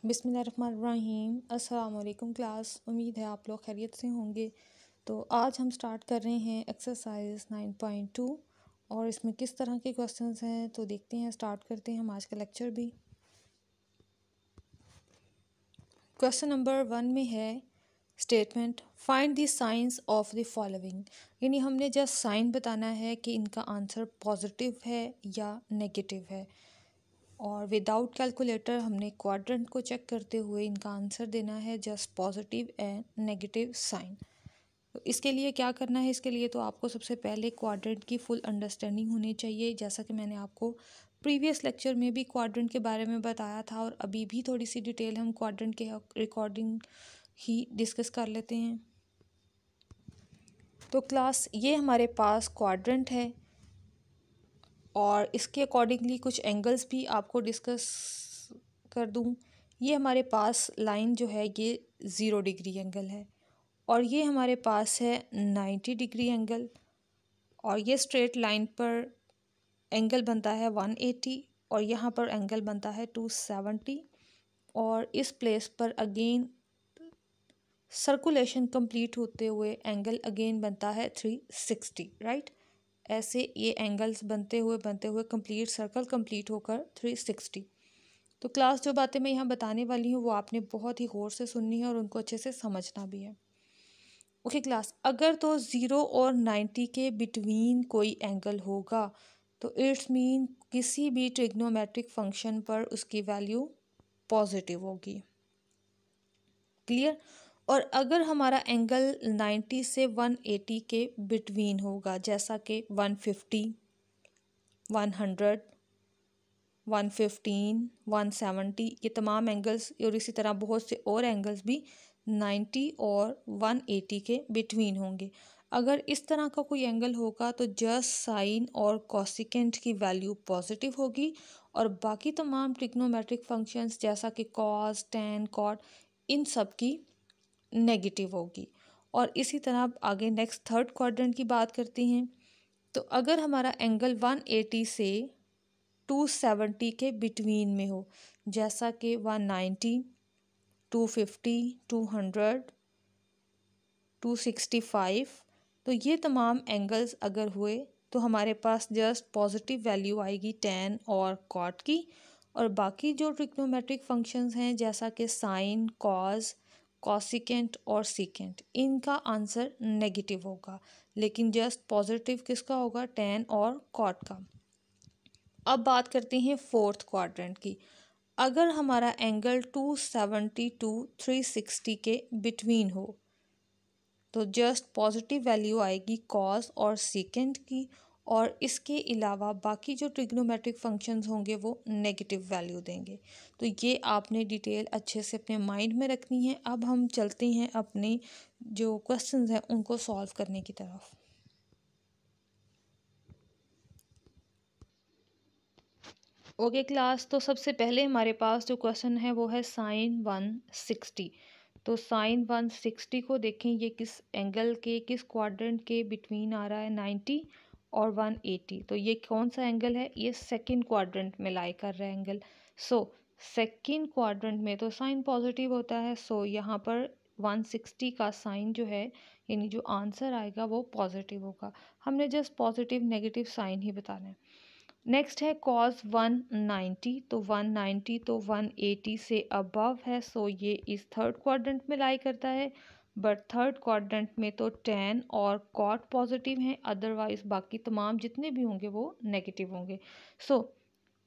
बिस्मिल्लाहिर्रहमानिर्रहीम। अस्सलाम वालेकुम क्लास। उम्मीद है आप लोग खैरियत से होंगे। तो आज हम स्टार्ट कर रहे हैं एक्सरसाइज 9.2 और इसमें किस तरह के क्वेश्चंस हैं तो देखते हैं, स्टार्ट करते हैं हम आज का लेक्चर भी। क्वेश्चन नंबर 1 में है statement find the science of the following, यानी हमने जस्ट साइन बताना है कि इनका आंसर पॉजिटिव है या नेगेटिव है, और विदाउट कैलकुलेटर हमने क्वाड्रेंट को चेक करते हुए इनका आंसर देना है just positive and negative sign. तो इसके लिए क्या करना है, इसके लिए तो आपको सबसे पहले क्वाड्रेंट की फुल अंडरस्टैंडिंग होनी चाहिए। जैसा कि मैंने आपको प्रीवियस लेक्चर में भी क्वाड्रेंट के बारे में बताया था और अभी भी थोड़ी सी डिटेल हम क्वाड्रेंट के रिकॉर्डिंग ही डिस्कस कर लेते हैं। तो क्लास ये हमारे पास क्वाड्रेंट है और इसके अकॉर्डिंगली कुछ एंगल्स भी आपको डिस्कस कर दूं। ये हमारे पास लाइन जो है ये 0 डिग्री एंगल है और ये हमारे पास है 90 डिग्री एंगल, और ये स्ट्रेट लाइन पर एंगल बनता है 180 और यहाँ पर एंगल बनता है 270, और इस प्लेस पर अगेन सर्कुलेशन कंप्लीट होते हुए एंगल अगेन बनता है 360, राइट। ऐसे ये एंगल्स बनते हुए कंप्लीट सर्कल कंप्लीट होकर 360। तो क्लास जो बातें मैं यहाँ बताने वाली हूँ वो आपने बहुत ही गौर से सुननी है और उनको अच्छे से समझना भी है। ओके क्लास, अगर तो 0 और 90 के बिटवीन कोई एंगल होगा तो इट्स मीन किसी भी ट्रिग्नोमेट्रिक फंक्शन पर उसकी वैल्यू पॉजिटिव होगी। क्लियर। और अगर हमारा एंगल 90 से 180 के बिटवीन होगा, जैसा कि 150, 100, 115, 170, ये तमाम एंगल्स और इसी तरह बहुत से और एंगल्स भी 90 और 180 के बिटवीन होंगे। अगर इस तरह का कोई एंगल होगा तो जस्ट साइन और कोसिकेंट की वैल्यू पॉजिटिव होगी और बाकी तमाम ट्रिग्नोमेट्रिक फंक्शंस जैसा कि कॉस, टैन, कॉट, इन सब की नेगेटिव होगी। और इसी तरह आगे नेक्स्ट थर्ड क्वाड्रेंट की बात करते हैं। तो अगर हमारा एंगल 180 से 270 के बिटवीन में हो, जैसा कि 190, 250, 200, 265, तो ये तमाम एंगल्स अगर हुए तो हमारे पास जस्ट पॉजिटिव वैल्यू आएगी टैन और कॉट की, और बाकी जो ट्रिग्नोमेट्रिक फंक्शंस हैं जैसा कि साइन, कॉस, कॉसिकेंट और सीकेंट, इनका आंसर नेगेटिव होगा, लेकिन जस्ट पॉजिटिव किसका होगा, टैन और कॉट का। अब बात करते हैं फोर्थ क्वाड्रेंट की। अगर हमारा एंगल 270 टू 360 के बिटवीन हो तो जस्ट पॉजिटिव वैल्यू आएगी कॉस और सीकेंट की, और इसके अलावा बाकी जो ट्रिग्नोमेट्रिक फंक्शंस होंगे वो नेगेटिव वैल्यू देंगे। तो ये आपने डिटेल अच्छे से अपने माइंड में रखनी है। अब हम चलते हैं अपने जो क्वेश्चंस हैं उनको सॉल्व करने की तरफ। ओके क्लास, तो सबसे पहले हमारे पास जो क्वेश्चन है वो है साइन 160। तो साइन 160 को देखें, ये किस एंगल के, किस क्वाड्रेंट के बिटवीन आ रहा है, 90 और 180। तो ये कौन सा एंगल है, ये सेकंड क्वाड्रेंट में लाई कर रहा है एंगल। सो सेकंड क्वाड्रेंट में तो साइन पॉजिटिव होता है, सो यहाँ पर 160 का साइन जो है, यानी जो आंसर आएगा वो पॉजिटिव होगा। हमने जस्ट पॉजिटिव नेगेटिव साइन ही बताना है। नेक्स्ट है कॉस 190, तो 190 तो 180 से अबव है, सो ये इस थर्ड क्वाड्रेंट में लाई करता है। बट थर्ड क्वाड्रेंट में तो टैन और कॉट पॉजिटिव हैं, अदरवाइज बाकी तमाम जितने भी होंगे वो नेगेटिव होंगे। सो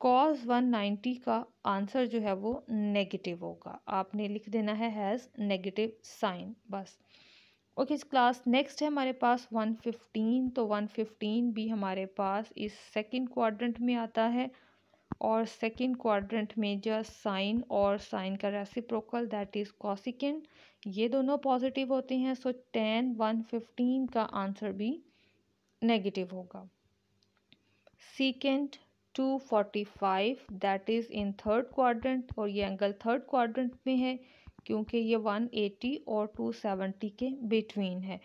कॉस 190 का आंसर जो है वो नेगेटिव होगा, आपने लिख देना है हैज़ नेगेटिव साइन बस। ओके क्लास, नेक्स्ट है हमारे पास 115। तो 115 भी हमारे पास इस सेकंड क्वाड्रेंट में आता है, और सेकंड क्वाड्रेंट में जस्ट साइन और साइन का रेसिप्रोकल दैट इज़ कॉसिकेंट, ये दोनों पॉजिटिव होते हैं। सो टैन 115 का आंसर भी नेगेटिव होगा। Secant 245 that is in third quadrant, और ये एंगल थर्ड क्वाड्रेंट में है क्योंकि ये 180 और 270 के बिटवीन है,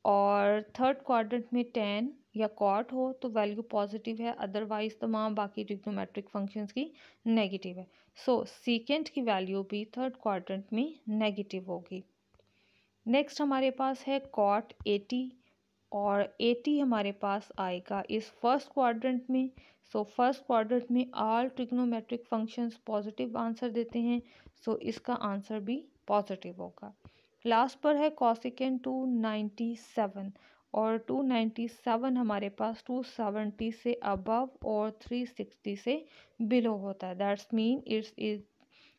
और थर्ड क्वाड्रेंट में टैन या कॉट हो तो वैल्यू पॉजिटिव है, अदरवाइज तमाम बाकी ट्रिग्नोमेट्रिक फंक्शंस की नेगेटिव है। सो सीकेंट की वैल्यू भी थर्ड क्वाड्रेंट में नेगेटिव होगी। नेक्स्ट हमारे पास है कॉट 80 और 80 हमारे पास आएगा इस फर्स्ट क्वाड्रेंट में। सो फर्स्ट क्वाड्रेंट में all trigonometric functions positive answer देते हैं, सो इसका आंसर भी पॉजिटिव होगा। लास्ट पर है कॉसिकेंट 297 और 297 हमारे पास 270 से अबव और 360 से बिलो होता है। That's mean it's is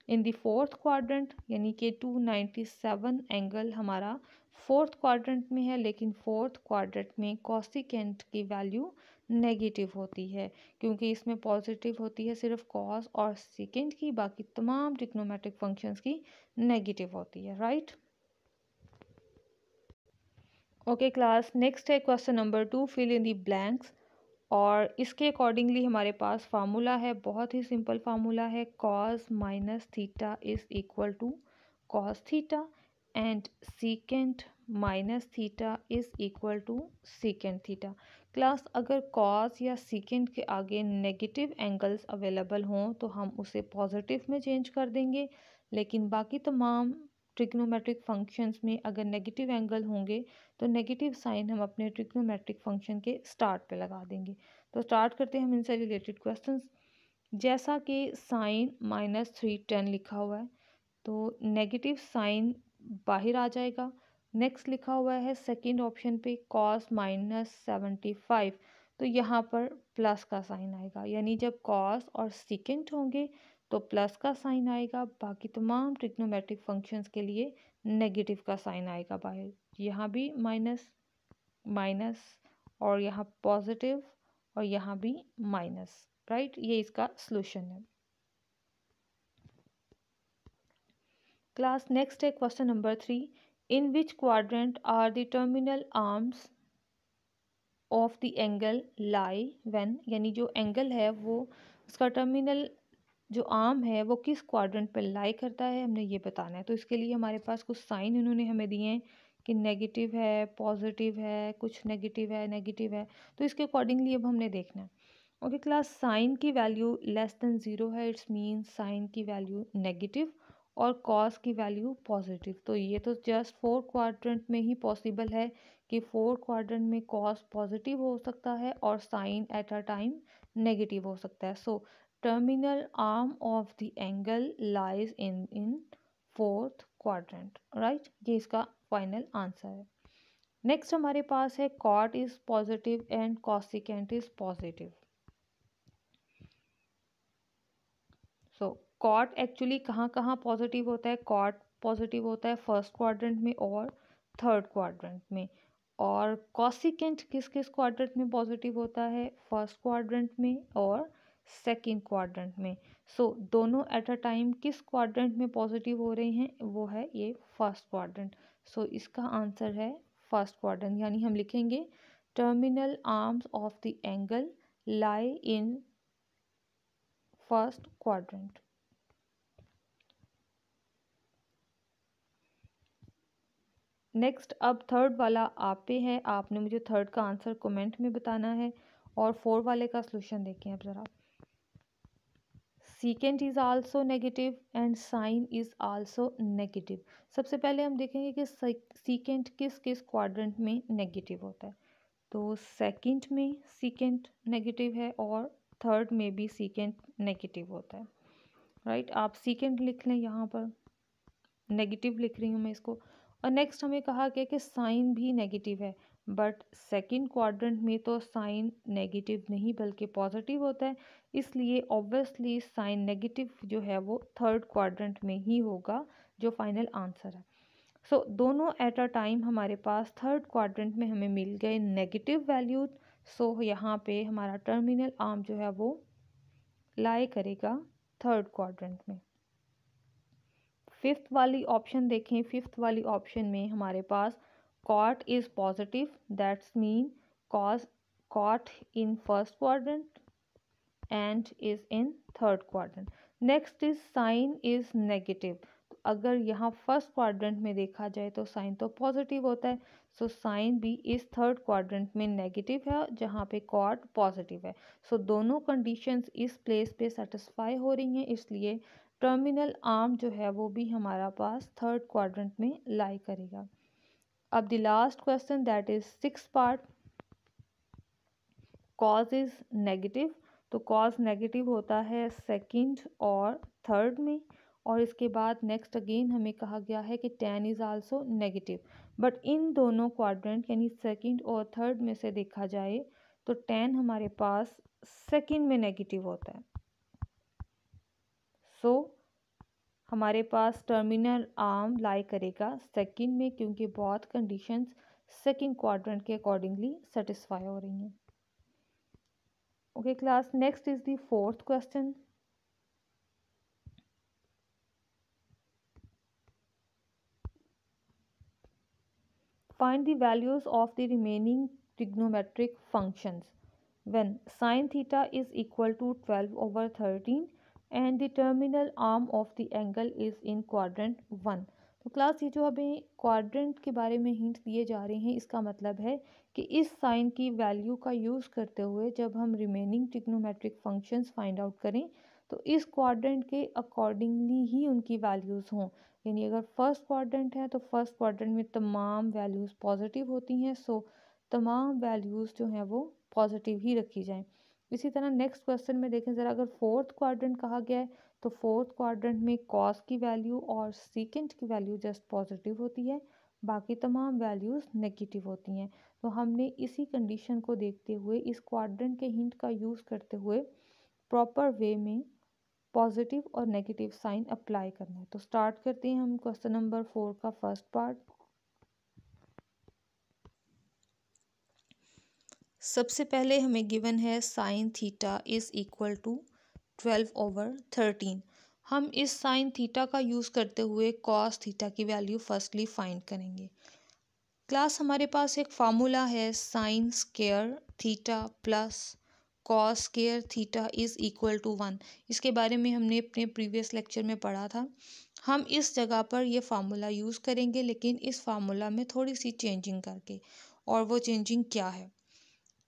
in the fourth quadrant, यानी कि 297 एंगल हमारा फोर्थ क्वाड्रेंट में है, लेकिन फोर्थ क्वाड्रेंट में कॉसिकेंट की वैल्यू नेगेटिव होती है क्योंकि इसमें पॉजिटिव होती है सिर्फ कॉस और सेकेंड की, बाकी तमाम ट्रिग्नोमेट्रिक फंक्शंस की नेगेटिव होती है। राइट, ओके क्लास, नेक्स्ट है question number 2, fill in the blanks. और इसके अकॉर्डिंगली हमारे पास फार्मूला है, बहुत ही सिंपल फार्मूला है, cos minus theta is equal to cos theta and secant minus theta is equal to secant theta. Class, अगर कॉस या सीकेंट के आगे नेगेटिव एंगल्स अवेलेबल हों तो हम उसे पॉजिटिव में चेंज कर देंगे, लेकिन बाकी तमाम ट्रिग्नोमेट्रिक फंक्शंस में अगर नेगेटिव एंगल होंगे तो नेगेटिव साइन हम अपने ट्रिग्नोमेट्रिक फंक्शन के स्टार्ट पे लगा देंगे। तो स्टार्ट करते हैं हम इनसे रिलेटेड क्वेश्चंस। जैसा कि साइन -310 लिखा हुआ है तो नेगेटिव साइन बाहर आ जाएगा। नेक्स्ट लिखा हुआ है सेकंड ऑप्शन पे कॉस -75, तो यहाँ पर प्लस का साइन आएगा, यानी जब कॉस और सीकेंट होंगे तो प्लस का साइन आएगा, बाकी तमाम ट्रिग्नोमेट्रिक फंक्शंस के लिए नेगेटिव का साइन आएगा बाहर। यहाँ भी माइनस माइनस और यहाँ पॉजिटिव और यहाँ भी माइनस। राइट, ये इसका सॉल्यूशन है। क्लास, नेक्स्ट है question number 3, in which quadrant are the terminal arms of the angle lie when, यानी जो एंगल है वो उसका टर्मिनल जो आर्म है वो किस क्वाड्रेंट पर लाई करता है, हमने ये बताना है। तो इसके लिए हमारे पास कुछ साइन इन्होंने हमें दिए हैं कि नेगेटिव है, पॉजिटिव है, कुछ नेगेटिव है, नेगेटिव है, तो इसके अकॉर्डिंगली अब हमने देखना है। ओके क्लास, साइन की वैल्यू लेस देन 0 है, इट्स मीन साइन की वैल्यू नेगेटिव और कॉस की वैल्यू पॉजिटिव। तो ये तो जस्ट फोर क्वाड्रेंट में ही पॉसिबल है कि फोर क्वाड्रेंट में कॉस पॉजिटिव हो सकता है और sine at a time negative हो सकता है। So terminal arm of the angle lies in fourth quadrant. Right, ये इसका फाइनल आंसर है। नेक्स्ट हमारे पास है cot is positive and cosecant is positive. So cot actually कहाँ कहाँ पॉजिटिव होता है, कॉट पॉजिटिव होता है फर्स्ट क्वाड्रेंट में और थर्ड क्वाड्रेंट में, और कॉसिकेंट किस किस क्वाड्रेंट में पॉजिटिव होता है, फर्स्ट क्वाड्रेंट में और सेकंड क्वाड्रेंट में। सो दोनों एट अ टाइम किस क्वाड्रेंट में पॉजिटिव हो रहे हैं, वो है ये फर्स्ट क्वाड्रेंट। सो इसका आंसर है फर्स्ट क्वाड्रेंट, यानी हम लिखेंगे terminal arms of the angle lie in first quadrant. Next, अब थर्ड वाला आप पे है, आपने मुझे थर्ड का आंसर कमेंट में बताना है, और फोर वाले का सॉल्यूशन देखें अब ज़रा। Secant is also negative and sine is also negative. सबसे पहले हम देखेंगे कि सीकेंट किस किस क्वाड्रेंट में नेगेटिव होता है। तो सेकंड में सीकेंट नेगेटिव है और थर्ड में भी सीकेंट नेगेटिव होता है। राइट, आप सीकेंट लिख लें, यहाँ पर नेगेटिव लिख रही हूँ मैं इसको। और नेक्स्ट हमें कहा गया कि साइन भी नेगेटिव है, बट सेकंड क्वाड्रेंट में तो साइन नेगेटिव नहीं बल्कि पॉजिटिव होता है, इसलिए ऑब्वियसली साइन नेगेटिव जो है वो थर्ड क्वाड्रेंट में ही होगा, जो फाइनल आंसर है। सो दोनों एट अ टाइम हमारे पास थर्ड क्वाड्रेंट में हमें मिल गए नेगेटिव वैल्यूज। सो यहाँ पे हमारा टर्मिनल आर्म जो है वो लाई करेगा थर्ड क्वाड्रेंट में। फिफ्थ वाली ऑप्शन देखें, फिफ्थ वाली ऑप्शन में हमारे पास cot is positive, that's mean cos cot in first quadrant and is in third quadrant. Next is sine is negative, अगर यहाँ फर्स्ट क्वाड्रेंट में देखा जाए तो साइन तो पॉजिटिव होता है, सो साइन भी इस थर्ड क्वाड्रेंट में नेगेटिव है जहाँ पे कॉट पॉजिटिव है। सो दोनों कंडीशंस इस प्लेस पे सेटिस्फाई हो रही हैं, इसलिए टर्मिनल आर्म जो है वो भी हमारा पास थर्ड क्वाड्रेंट में लाई करेगा। अब the last question that is 6 part, cause is negative. तो कॉज नेगेटिव होता है सेकंड और थर्ड में, और इसके बाद नेक्स्ट अगेन हमें कहा गया है कि tan is also negative, but in दोनों क्वाड्रेंट यानी सेकंड और थर्ड में से देखा जाए तो tan हमारे पास सेकंड में नेगेटिव होता है। सो हमारे पास टर्मिनल आर्म लाई करेगा सेकंड में, क्योंकि बहुत कंडीशंस सेकंड क्वाड्रेंट के अकॉर्डिंगली सेटिस्फाई हो रही हैं। Okay class, next is the fourth question. Find the values of the remaining trigonometric functions when sin theta is equal to 12/13 and the terminal arm of the angle is in quadrant 1। तो class ये जो हमें quadrant के बारे में hint दिए जा रहे हैं, इसका मतलब है कि इस साइन की वैल्यू का यूज़ करते हुए जब हम remaining trigonometric functions find out करें तो इस क्वाड्रेंट के अकॉर्डिंगली ही उनकी वैल्यूज़ हों। यानी अगर फर्स्ट क्वाड्रेंट है तो फर्स्ट क्वाड्रेंट में तमाम वैल्यूज़ पॉजिटिव होती हैं, सो तमाम वैल्यूज़ जो हैं वो पॉजिटिव ही रखी जाएं। इसी तरह नेक्स्ट क्वेश्चन में देखें ज़रा, अगर फोर्थ क्वाड्रेंट कहा गया है तो फोर्थ क्वाड्रेंट में कॉस की वैल्यू और सीकेंट की वैल्यू जस्ट पॉजिटिव होती है, बाकी तमाम वैल्यूज़ नेगेटिव होती हैं। तो हमने इसी कंडीशन को देखते हुए इस क्वाड्रेंट के हिंट का यूज़ करते हुए प्रॉपर वे में पॉजिटिव और नेगेटिव साइन अप्लाई करना है। तो स्टार्ट करते हैं हम क्वेश्चन नंबर 4 का फर्स्ट पार्ट। सबसे पहले हमें गिवन है sine theta is equal to 12/13। हम इस साइन थीटा का यूज़ करते हुए कॉस थीटा की वैल्यू फर्स्टली फाइंड करेंगे। क्लास हमारे पास एक फार्मूला है sine square theta plus cos square theta is equal to 1। इसके बारे में हमने अपने प्रीवियस लेक्चर में पढ़ा था। हम इस जगह पर ये फार्मूला यूज़ करेंगे, लेकिन इस फार्मूला में थोड़ी सी चेंजिंग करके। और वो चेंजिंग क्या है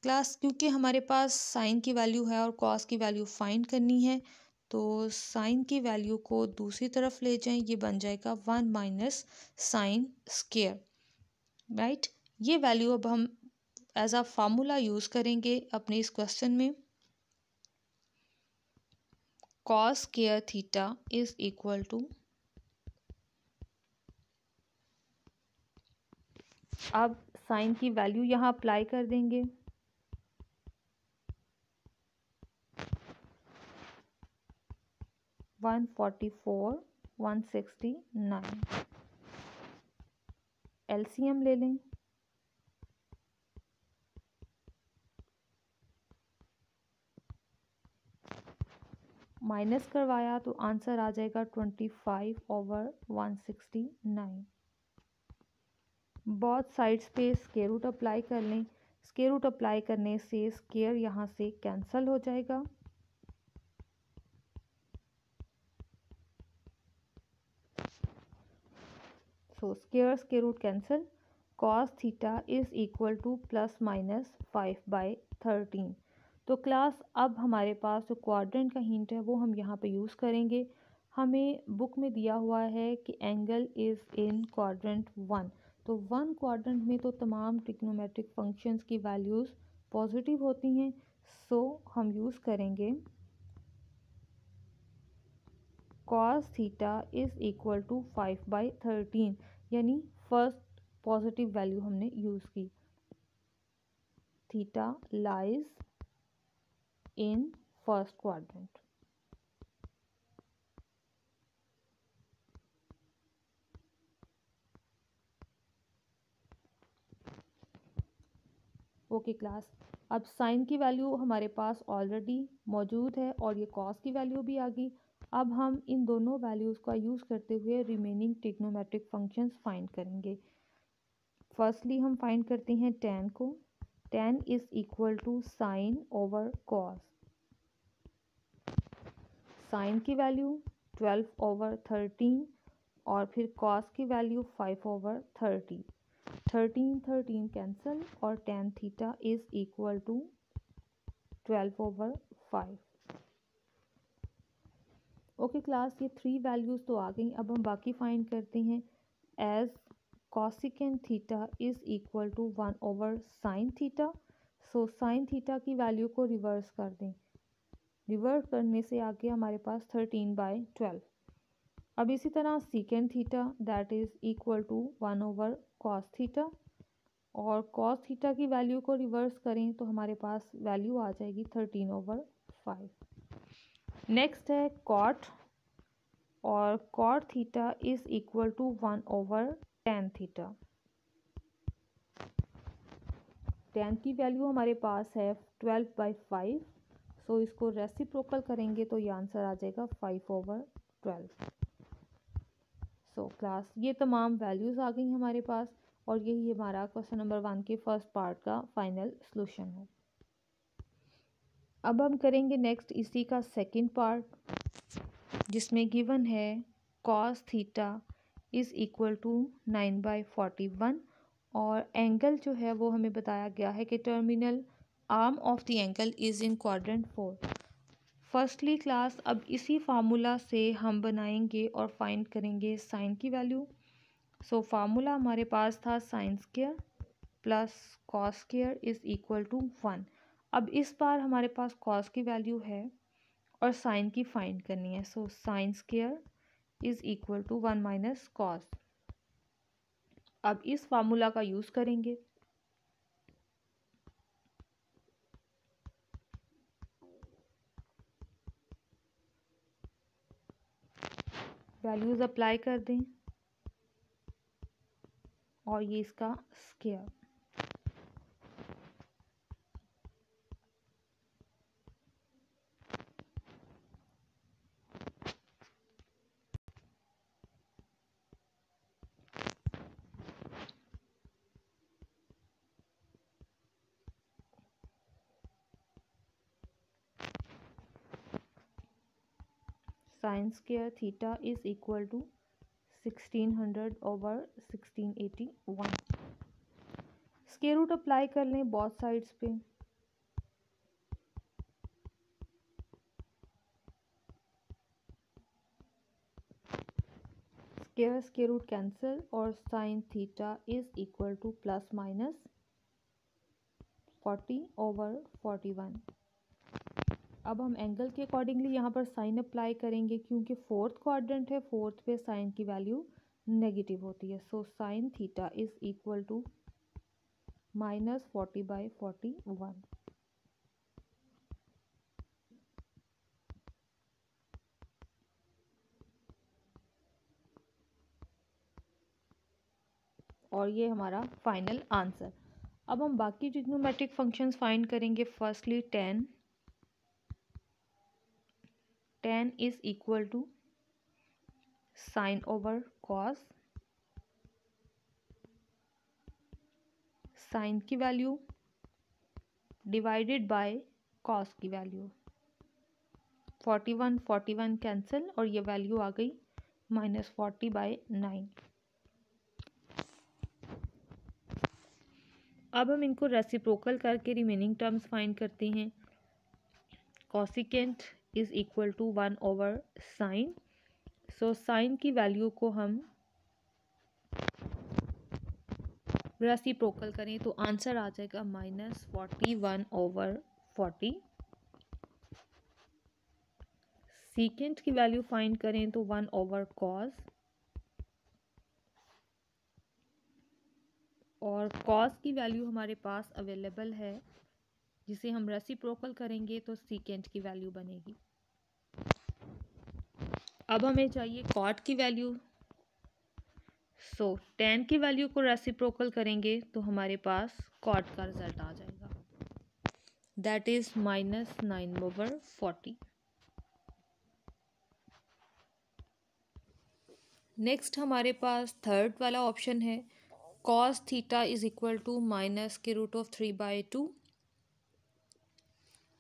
क्लास, क्योंकि हमारे पास साइन की वैल्यू है और कॉस की वैल्यू फाइंड करनी है, तो साइन की वैल्यू को दूसरी तरफ ले जाएं, ये बन जाएगा 1 माइनस साइन स्क्वायर, राइट। ये वैल्यू अब हम एज अ फार्मूला यूज़ करेंगे अपने इस क्वेश्चन में। Cos square theta is equal to, अब साइन की वैल्यू यहाँ अप्लाई कर देंगे, वन 169। एलसीएम ले लें, माइनस करवाया तो आंसर आ जाएगा 25/169। बहुत साइड्स पे स्क्वायर रूट अप्लाई कर लें। स्क्वायर रूट अप्लाई करने से स्क्वायर यहाँ से कैंसिल हो जाएगा, so square root cancel. Cos theta is equal to ±5/13। तो क्लास अब हमारे पास जो क्वाड्रेंट का हिंट है वो हम यहाँ पे यूज़ करेंगे। हमें बुक में दिया हुआ है कि एंगल इज़ इन क्वाड्रेंट 1, तो 1 क्वाड्रेंट में तो तमाम ट्रिग्नोमेट्रिक फंक्शंस की वैल्यूज़ पॉजिटिव होती हैं, सो हम यूज़ करेंगे cos theta is equal to 5/13, यानी फर्स्ट पॉजिटिव वैल्यू हमने यूज़ की। Theta lies in first quadrant. Okay class, अब साइन की वैल्यू हमारे पास ऑलरेडी मौजूद है और ये कॉस की वैल्यू भी आ गई। अब हम इन दोनों वैल्यूज़ का यूज़ करते हुए रिमेनिंग ट्रिग्नोमेट्रिक फंक्शंस फाइंड करेंगे। फर्स्टली हम फाइंड करते हैं tan को। tan is equal to sine over cos. Sine की वैल्यू 12/13 और फिर कॉस की वैल्यू 5/30। 13 कैंसिल और tan theta is equal to 12/5। Okay class, ये 3 वैल्यूज़ तो आ गई। अब हम बाकी फाइंड करते हैं। As cosecant theta is equal to 1/sin theta. So sine theta की वैल्यू को रिवर्स कर दें। रिवर्स करने से आगे हमारे पास 13/12। अब इसी तरह secant theta that is equal to 1/cos theta, और cos थीटा की वैल्यू को रिवर्स करें तो हमारे पास वैल्यू आ जाएगी 13/5। नेक्स्ट है कॉट, और cot theta is equal to 1/tan theta. tan की वैल्यू हमारे पास है 12/5। सो इसको रेसिप्रोकल करेंगे तो ये आंसर आ जाएगा 5/12। सो क्लास, ये तमाम वैल्यूज़ आ गई हमारे पास, और यही हमारा क्वेश्चन नंबर 1 के फर्स्ट पार्ट का फाइनल सॉल्यूशन है। अब हम करेंगे नेक्स्ट इसी का सेकंड पार्ट, जिसमें गिवन है cos theta is equal to 9/41, और एंगल जो है वो हमें बताया गया है कि terminal arm of the angle is in quadrant 4। Firstly class, अब इसी फार्मूला से हम बनाएंगे और फाइंड करेंगे साइन की वैल्यू। सो फार्मूला हमारे पास था sine square plus cos square is equal to 1। अब इस बार हमारे पास कॉस की वैल्यू है और साइन की फाइंड करनी है। So sine square is equal to 1 minus cos. अब इस फार्मूला का यूज़ करेंगे। वैल्यूज़ अप्लाई कर दें, और ये इसका square. Sine square theta is equal to 1600/1681। Square root apply कर लें बोथ साइड्स पे। स्क्वायर रूट कैंसिल, और sine theta is equal to plus minus 40/41। अब हम एंगल के अकॉर्डिंगली यहाँ पर साइन अप्लाई करेंगे, क्योंकि फोर्थ क्वाड्रेंट है, फोर्थ पे साइन की वैल्यू नेगेटिव होती है। So sine theta is equal to minus 40/41। और ये हमारा फाइनल आंसर। अब हम बाकी ट्रिग्नोमेट्रिक फंक्शंस फाइंड करेंगे। Firstly tan is equal to sine over cos. Sine की वैल्यू डिवाइडेड बाय कॉस की वैल्यू। 41 कैंसिल, और ये वैल्यू आ गई -40/9। अब हम इनको रेसिप्रोकल करके रिमेनिंग टर्म्स फाइंड करते हैं। कॉसिकेंट इज़ इक्वल टू 1/साइन। सो साइन की वैल्यू को हम रेसिप्रोकल करें तो आंसर आ जाएगा -41/40। सीकेंट की वैल्यू फाइंड करें तो 1/कॉस, और कॉस की वैल्यू हमारे पास अवेलेबल है, जिसे हम रेसिप्रोकल करेंगे तो सीकेंट की वैल्यू बनेगी। अब हमें चाहिए कॉट की वैल्यू। सो tan की वैल्यू को रेसिप्रोकल करेंगे तो हमारे पास कॉट का रिजल्ट आ जाएगा, दैट इज़ -9/40। नेक्स्ट हमारे पास थर्ड वाला ऑप्शन है, cos theta is equal to -√3/2।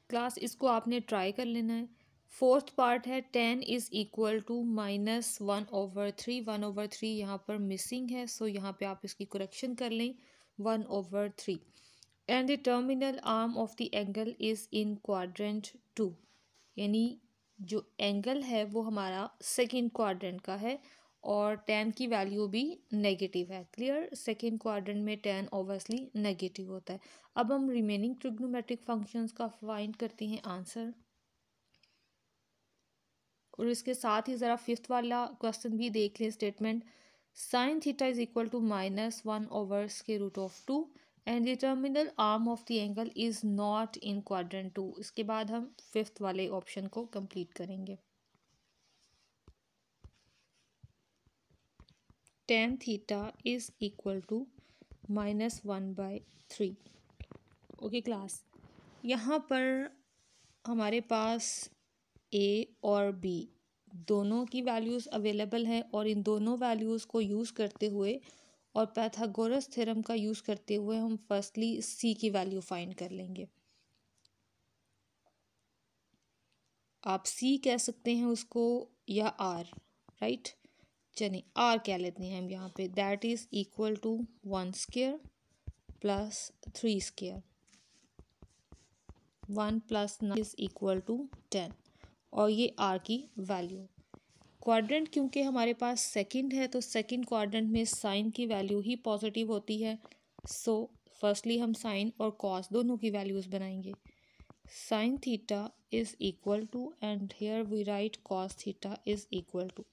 Class, इसको आपने ट्राई कर लेना है। फोर्थ पार्ट है tan इज़ इक्वल टू -1/3। 1/3 यहाँ पर मिसिंग है, सो यहाँ पे आप इसकी करेक्शन कर लें 1/3। And the terminal arm of the angle is in quadrant 2, यानी जो एंगल है वो हमारा सेकंड क्वाड्रेंट का है और tan की वैल्यू भी नेगेटिव है। क्लियर, सेकंड क्वाड्रेंट में tan ऑब्वियसली नेगेटिव होता है। अब हम रिमेनिंग ट्रिग्नोमेट्रिक फंक्शंस का फाइंड करते हैं आंसर, और इसके साथ ही ज़रा फिफ्थ वाला क्वेश्चन भी देख लें। Statement sine theta is equal to -1/√2 and the terminal arm of the angle is not in quadrant 2। इसके बाद हम फिफ्थ वाले ऑप्शन को कंप्लीट करेंगे। tan theta is equal to -1/3। Okay class, यहाँ पर हमारे पास a और b दोनों की वैल्यूज़ अवेलेबल हैं और इन दोनों वैल्यूज़ को यूज़ करते हुए और पाइथागोरस थ्योरम का यूज़ करते हुए हम फर्स्टली c की वैल्यू फाइंड कर लेंगे। आप c कह सकते हैं उसको या r, राइट। चलिए r कह लेते हैं हम यहाँ पे। That is equal to 1² plus 3²। 1 + 9 is equal to 10 और ये r की वैल्यू। क्वाड्रेंट क्योंकि हमारे पास सेकंड है तो सेकंड क्वाड्रेंट में साइन की वैल्यू ही पॉजिटिव होती है। सो फर्स्टली हम साइन और कॉस दोनों की वैल्यूज़ बनाएंगे। Sine theta is equal to and here we write cos theta is equal to.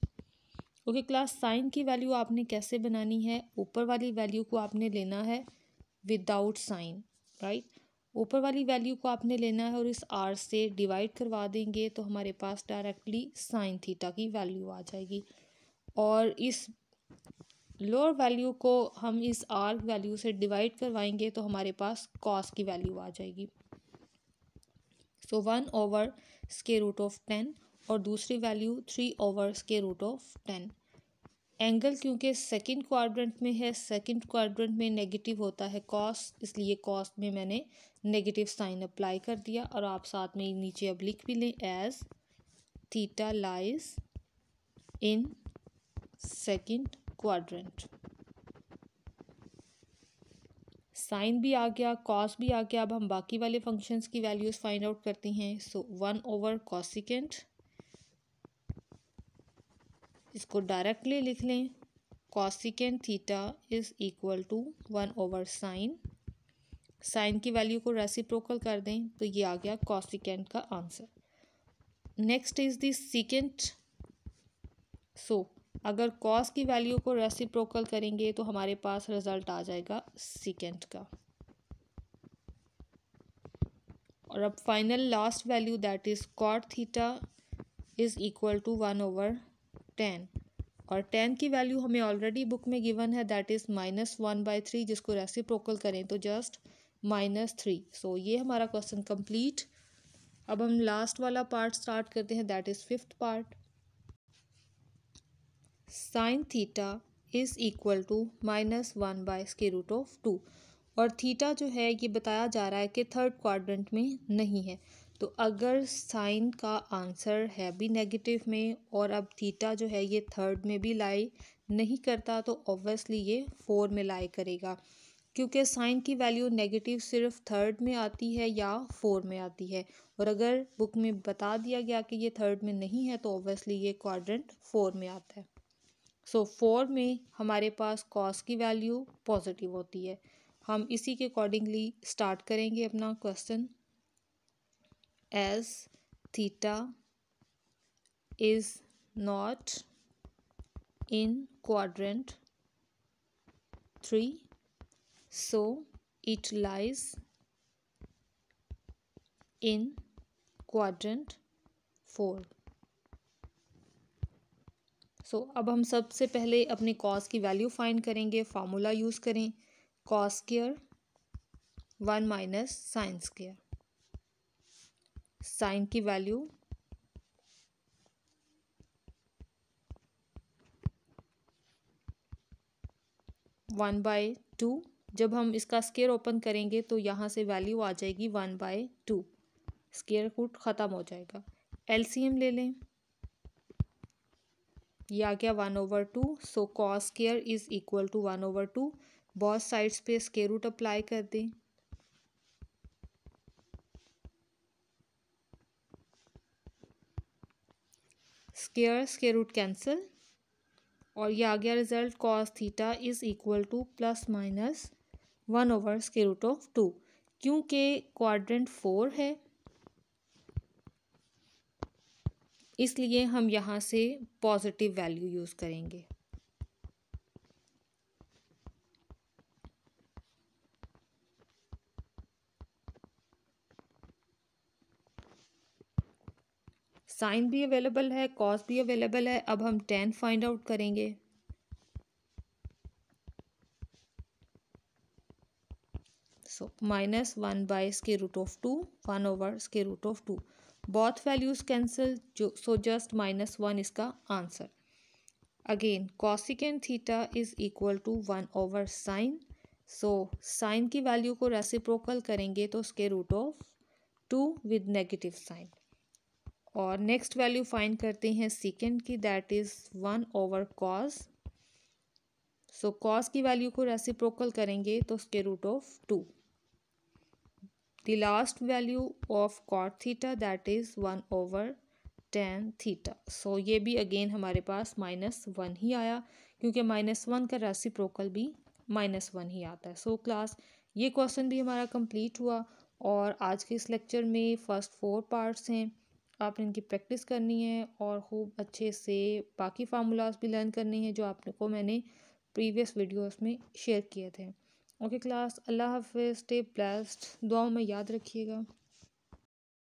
Okay class, sine की वैल्यू आपने कैसे बनानी है, ऊपर वाली वैल्यू को आपने लेना है विदाउट साइन, राइट। ऊपर वाली वैल्यू को आपने लेना है और इस r से डिवाइड करवा देंगे तो हमारे पास डायरेक्टली साइन थीटा की वैल्यू आ जाएगी, और इस लोअर वैल्यू को हम इस r वैल्यू से डिवाइड करवाएंगे तो हमारे पास कॉस की वैल्यू आ जाएगी। सो 1/√10 और दूसरी वैल्यू 3/√10। एंगल क्योंकि सेकंड क्वाड्रेंट में है, सेकंड क्वाड्रेंट में नेगेटिव होता है कॉस, इसलिए कॉस में मैंने नेगेटिव साइन अप्लाई कर दिया। और आप साथ में नीचे अब लिख भी लें as theta lies in second quadrant. Sine भी आ गया, कॉस भी आ गया। अब हम बाकी वाले फंक्शंस की वैल्यूज़ फाइंड आउट करते हैं। सो 1/cosecant, इसको डायरेक्टली लिख लें। Cosecant theta is equal to 1/sin। Sine की वैल्यू को रेसिप्रोकल कर दें तो ये आ गया कॉसिकेंट का answer. Next is the secant. So अगर कॉस की वैल्यू को रेसिप्रोकल करेंगे तो हमारे पास रिजल्ट आ जाएगा सीकेंट का। और अब final last value that is cot theta is equal to 1/10, और 10 की वैल्यू हमें ऑलरेडी बुक में गिवन है दैट इज़ -1/3, जिसको रेसिप्रोकल करें तो जस्ट -3। सो ये हमारा क्वेश्चन कंप्लीट। अब हम लास्ट वाला पार्ट स्टार्ट करते हैं that is fifth part. Sine theta is equal to -1/√2, और थीटा जो है ये बताया जा रहा है कि थर्ड क्वाड्रेंट में नहीं है। तो अगर साइन का आंसर है भी नेगेटिव में और अब थीटा जो है ये थर्ड में भी लाई नहीं करता तो ऑब्वियसली ये 4 में लाई करेगा, क्योंकि साइन की वैल्यू नेगेटिव सिर्फ थर्ड में आती है या 4 में आती है। और अगर बुक में बता दिया गया कि ये थर्ड में नहीं है तो ऑब्वियसली ये क्वाड्रेंट 4 में आता है। सो 4 में हमारे पास कॉस की वैल्यू पॉजिटिव होती है। हम इसी के अकॉर्डिंगली स्टार्ट करेंगे अपना question. As theta is not in quadrant 3, so it lies in quadrant 4. So अब हम सबसे पहले अपने कॉस की वैल्यू फाइंड करेंगे। फार्मूला यूज़ करें cos square 1 - sine square. Sine की वैल्यू 1/2। जब हम इसका स्क्वायर ओपन करेंगे तो यहाँ से वैल्यू आ जाएगी 1/2, स्क्वायर रूट ख़त्म हो जाएगा। एलसीएम ले लें, ये आ गया 1/2। So cos square is equal to 1/2। बहुत साइड्स पे स्क्वायर रूट अप्लाई कर दें। स्केयर रूट कैंसिल और ये आ गया result cos theta is equal to plus minus 1/√2। क्योंकि क्वाड्रेंट 4 है इसलिए हम यहाँ से पॉजिटिव वैल्यू यूज़ करेंगे। साइन भी अवेलेबल है, कॉस भी अवेलेबल है। अब हम tan फाइंड आउट करेंगे। सो -1/√2 1/√2 both values cancel so just -1 इसका answer. Again cosecant theta is equal to 1/sin। So sine की वैल्यू को रेसिप्रोकल करेंगे तो √2 विद नेगेटिव साइन। और नेक्स्ट वैल्यू फाइंड करते हैं सीकेंड की, that is 1/cos। So cos की वैल्यू को रेसिप्रोकल करेंगे तो √2। The last value of cot theta that is 1/tan theta। सो ये भी अगेन हमारे पास -1 ही आया क्योंकि -1 का रेसिप्रोकल भी -1 ही आता है। सो क्लास ये क्वेश्चन भी हमारा कंप्लीट हुआ और आज के इस लेक्चर में फर्स्ट 4 पार्ट्स हैं। आपने इनकी प्रैक्टिस करनी है और खूब अच्छे से बाकी फार्मूलाज भी लर्न करनी है जो आपको मैंने प्रीवियस वीडियोस में शेयर किए थे। ओके क्लास, अल्लाह हाफिज़, स्टे ब्लेस्ड, दुआओं में याद रखिएगा।